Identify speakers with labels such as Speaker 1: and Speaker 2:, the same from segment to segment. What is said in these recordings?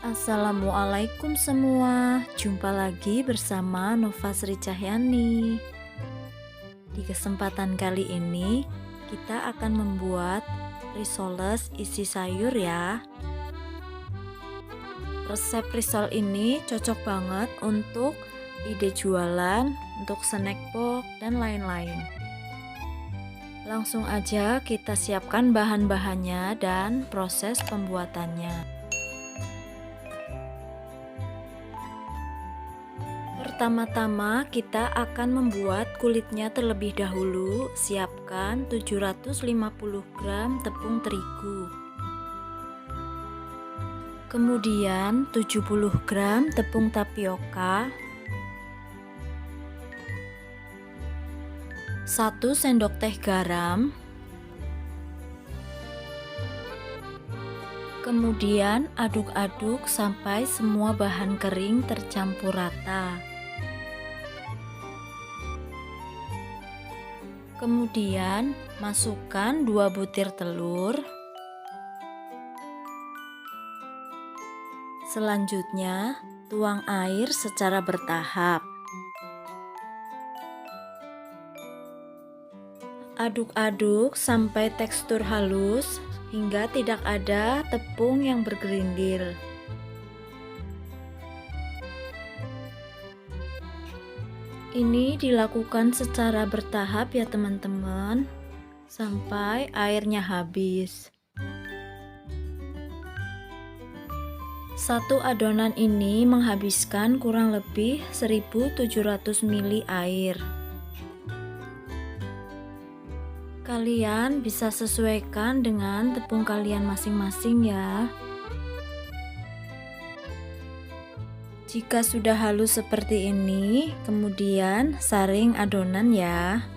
Speaker 1: Assalamualaikum semua, jumpa lagi bersama Nova Sri Cahyani. Di kesempatan kali ini, kita akan membuat risoles isi sayur ya. Resep risol ini cocok banget untuk ide jualan, untuk snack box, dan lain-lain. Langsung aja kita siapkan bahan-bahannya dan proses pembuatannya. Pertama-tama kita akan membuat kulitnya terlebih dahulu. Siapkan 750 gram tepung terigu. Kemudian 70 gram tepung tapioka, 1 sendok teh garam, kemudian aduk-aduk sampai semua bahan kering tercampur rata. Kemudian masukkan 2 butir telur. Selanjutnya tuang air secara bertahap. Aduk-aduk sampai tekstur halus hingga tidak ada tepung yang bergerindil. Ini dilakukan secara bertahap ya teman-teman, sampai airnya habis. Satu adonan ini menghabiskan kurang lebih 1700 ml air. Kalian bisa sesuaikan dengan tepung kalian masing-masing ya. Jika sudah halus seperti ini, kemudian saring adonan ya.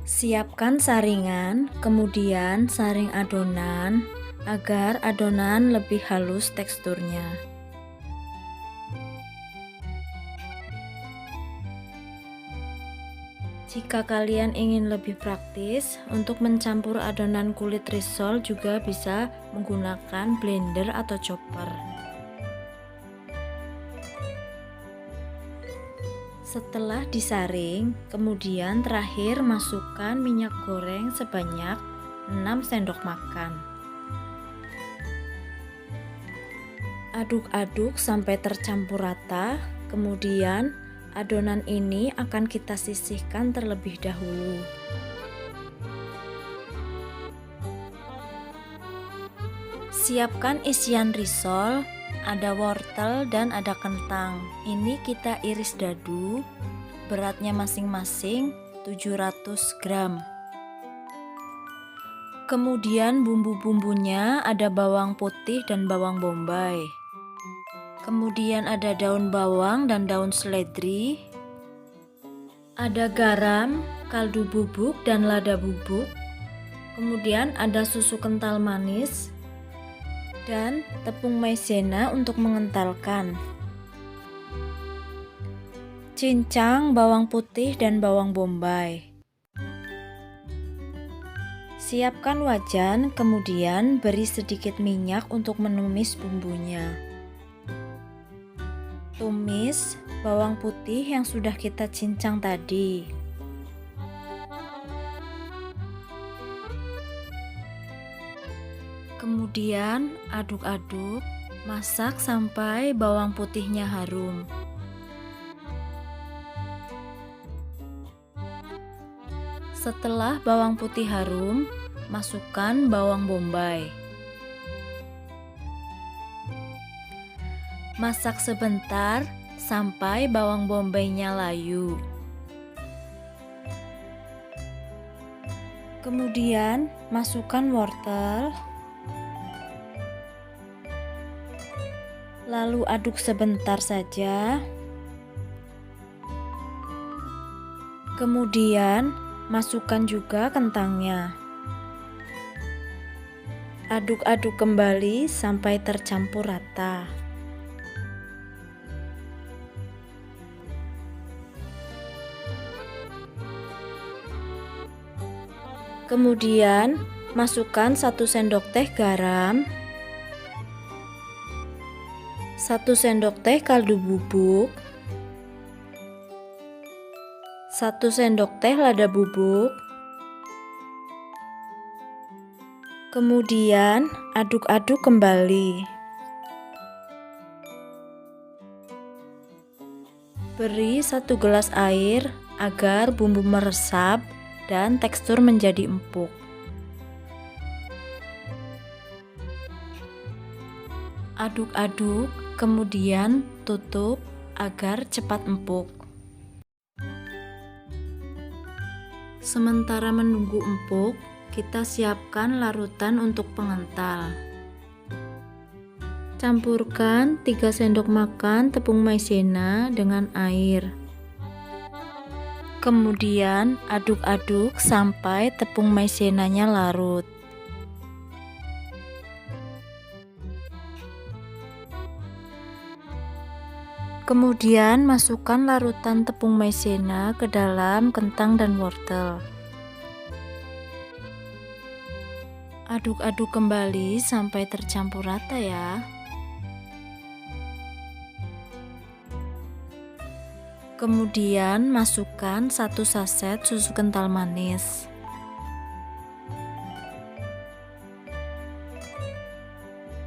Speaker 1: Siapkan saringan, kemudian saring adonan agar adonan lebih halus teksturnya. Jika kalian ingin lebih praktis, untuk mencampur adonan kulit risol juga bisa menggunakan blender atau chopper. Setelah disaring, kemudian terakhir masukkan minyak goreng sebanyak 6 sendok makan. Aduk-aduk sampai tercampur rata, kemudian adonan ini akan kita sisihkan terlebih dahulu. Siapkan isian risol, ada wortel dan ada kentang. Ini kita iris dadu, beratnya masing-masing 700 gram. Kemudian bumbu-bumbunya ada bawang putih dan bawang bombay. Kemudian ada daun bawang dan daun seledri. Ada garam, kaldu bubuk dan lada bubuk. Kemudian ada susu kental manis dan tepung maizena untuk mengentalkan. Cincang bawang putih dan bawang bombay. Siapkan wajan, kemudian beri sedikit minyak untuk menumis bumbunya. Tumis bawang putih yang sudah kita cincang tadi. Kemudian aduk-aduk, masak sampai bawang putihnya harum. Setelah bawang putih harum, masukkan bawang bombay. Masak sebentar sampai bawang bombaynya layu. Kemudian masukkan wortel. Lalu aduk sebentar saja. Kemudian masukkan juga kentangnya. Aduk-aduk kembali sampai tercampur rata. Kemudian masukkan 1 sendok teh garam, 1 sendok teh kaldu bubuk, 1 sendok teh lada bubuk. Kemudian aduk-aduk kembali. Beri 1 gelas air agar bumbu meresap dan tekstur menjadi empuk. Aduk-aduk, kemudian tutup agar cepat empuk. Sementara menunggu empuk, kita siapkan larutan untuk pengental. Campurkan 3 sendok makan tepung maizena dengan air. Kemudian aduk-aduk sampai tepung maizenanya larut. Kemudian masukkan larutan tepung maizena ke dalam kentang dan wortel. Aduk-aduk kembali sampai tercampur rata ya. Kemudian masukkan 1 saset susu kental manis.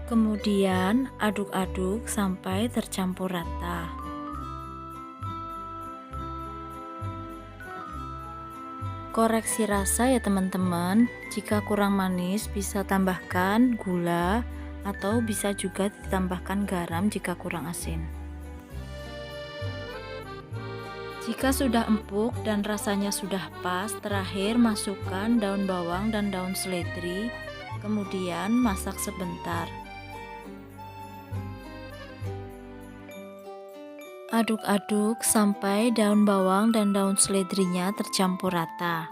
Speaker 1: Kemudian aduk-aduk sampai tercampur rata. Koreksi rasa ya teman-teman, jika kurang manis bisa tambahkan gula atau bisa juga ditambahkan garam jika kurang asin. Jika sudah empuk dan rasanya sudah pas, terakhir masukkan daun bawang dan daun seledri, kemudian masak sebentar. Aduk-aduk sampai daun bawang dan daun seledrinya tercampur rata.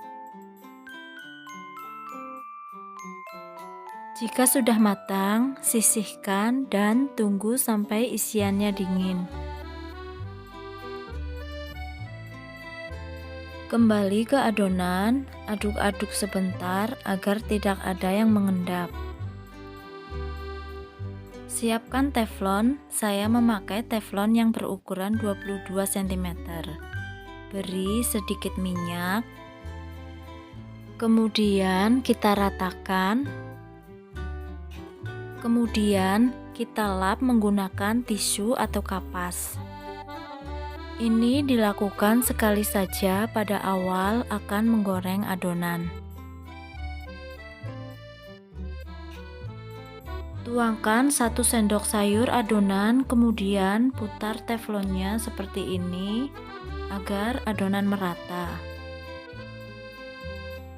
Speaker 1: Jika sudah matang, sisihkan dan tunggu sampai isiannya dingin. Kembali ke adonan, aduk-aduk sebentar agar tidak ada yang mengendap. Siapkan teflon, saya memakai teflon yang berukuran 22 cm. Beri sedikit minyak. Kemudian kita ratakan. Kemudian kita lap menggunakan tisu atau kapas. Ini dilakukan sekali saja pada awal akan menggoreng adonan. Tuangkan 1 sendok sayur adonan, kemudian putar teflonnya seperti ini agar adonan merata.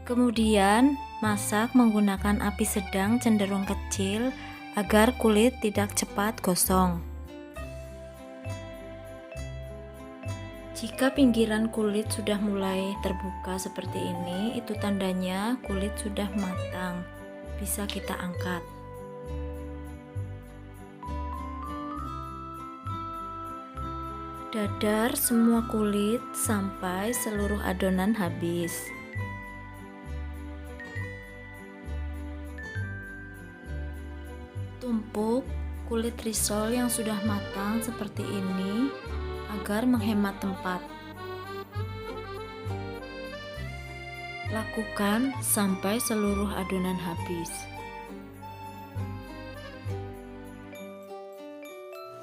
Speaker 1: Kemudian masak menggunakan api sedang cenderung kecil agar kulit tidak cepat gosong. Jika pinggiran kulit sudah mulai terbuka seperti ini, itu tandanya kulit sudah matang. Bisa kita angkat. Dadar semua kulit sampai seluruh adonan habis. Tumpuk kulit risol yang sudah matang seperti ini agar menghemat tempat. Lakukan sampai seluruh adonan habis.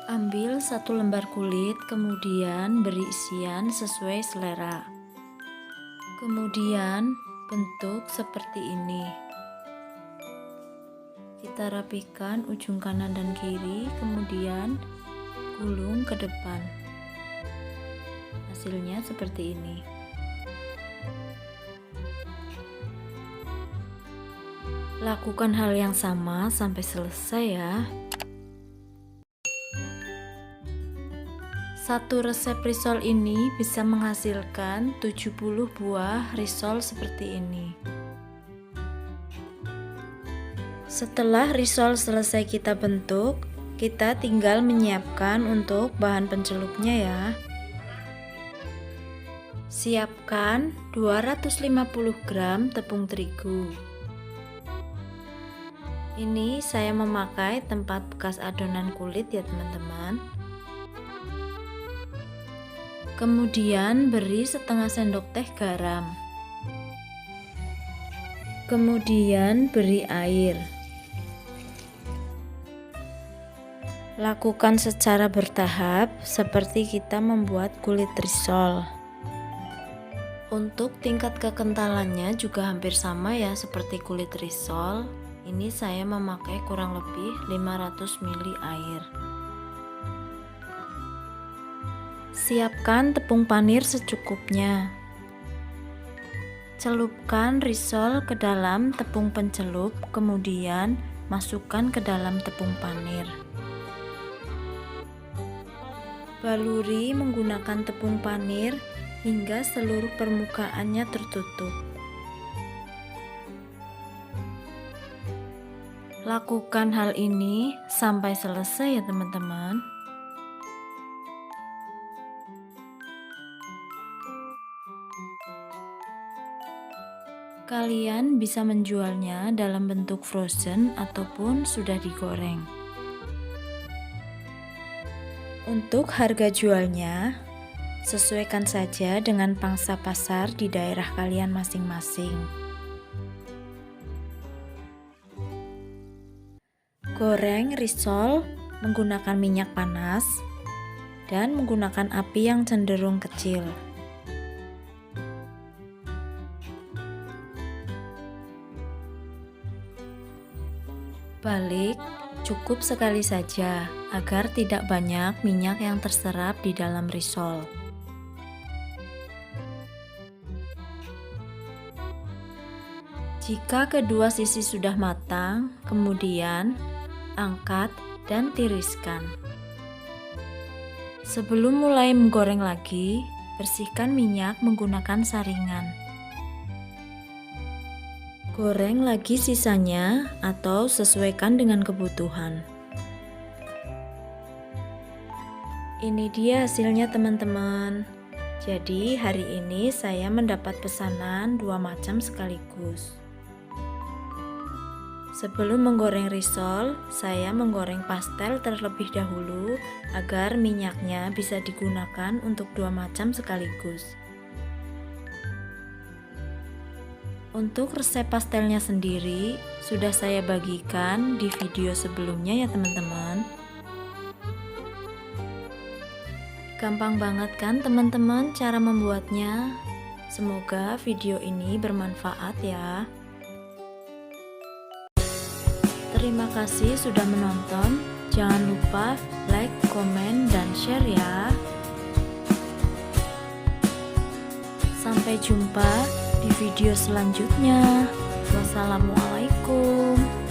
Speaker 1: Ambil 1 lembar kulit, kemudian beri isian sesuai selera. Kemudian bentuk seperti ini. Kita rapikan ujung kanan dan kiri, kemudian gulung ke depan. Hasilnya seperti ini. Lakukan hal yang sama sampai selesai ya. Satu resep risol ini bisa menghasilkan 70 buah risol seperti ini. Setelah risol selesai kita bentuk, kita tinggal menyiapkan untuk bahan pencelupnya ya. Siapkan 250 gram tepung terigu, Ini saya memakai tempat bekas adonan kulit ya teman-teman. Kemudian beri setengah sendok teh garam. Kemudian beri air. Lakukan secara bertahap seperti kita membuat kulit risol. Untuk tingkat kekentalannya juga hampir sama ya seperti kulit risol. Ini saya memakai kurang lebih 500 ml air. Siapkan tepung panir secukupnya. Celupkan risol ke dalam tepung pencelup, kemudian masukkan ke dalam tepung panir. Baluri menggunakan tepung panir hingga seluruh permukaannya tertutup. Lakukan hal ini sampai selesai ya teman-teman. Kalian bisa menjualnya dalam bentuk frozen ataupun sudah digoreng. Untuk harga jualnya, sesuaikan saja dengan pangsa pasar di daerah kalian masing-masing. Goreng risol menggunakan minyak panas dan menggunakan api yang cenderung kecil. Balik cukup sekali saja agar tidak banyak minyak yang terserap di dalam risol. Jika kedua sisi sudah matang, kemudian angkat dan tiriskan. Sebelum mulai menggoreng lagi, bersihkan minyak menggunakan saringan. Goreng lagi sisanya atau sesuaikan dengan kebutuhan. Ini dia hasilnya teman-teman. Jadi hari ini saya mendapat pesanan 2 macam sekaligus. Sebelum menggoreng risol, saya menggoreng pastel terlebih dahulu agar minyaknya bisa digunakan untuk 2 macam sekaligus. Untuk resep pastelnya sendiri sudah saya bagikan di video sebelumnya ya teman-teman. Gampang banget kan teman-teman cara membuatnya? Semoga video ini bermanfaat ya. Terima kasih sudah menonton. Jangan lupa like, komen, dan share ya. Sampai jumpa di video selanjutnya. Wassalamualaikum.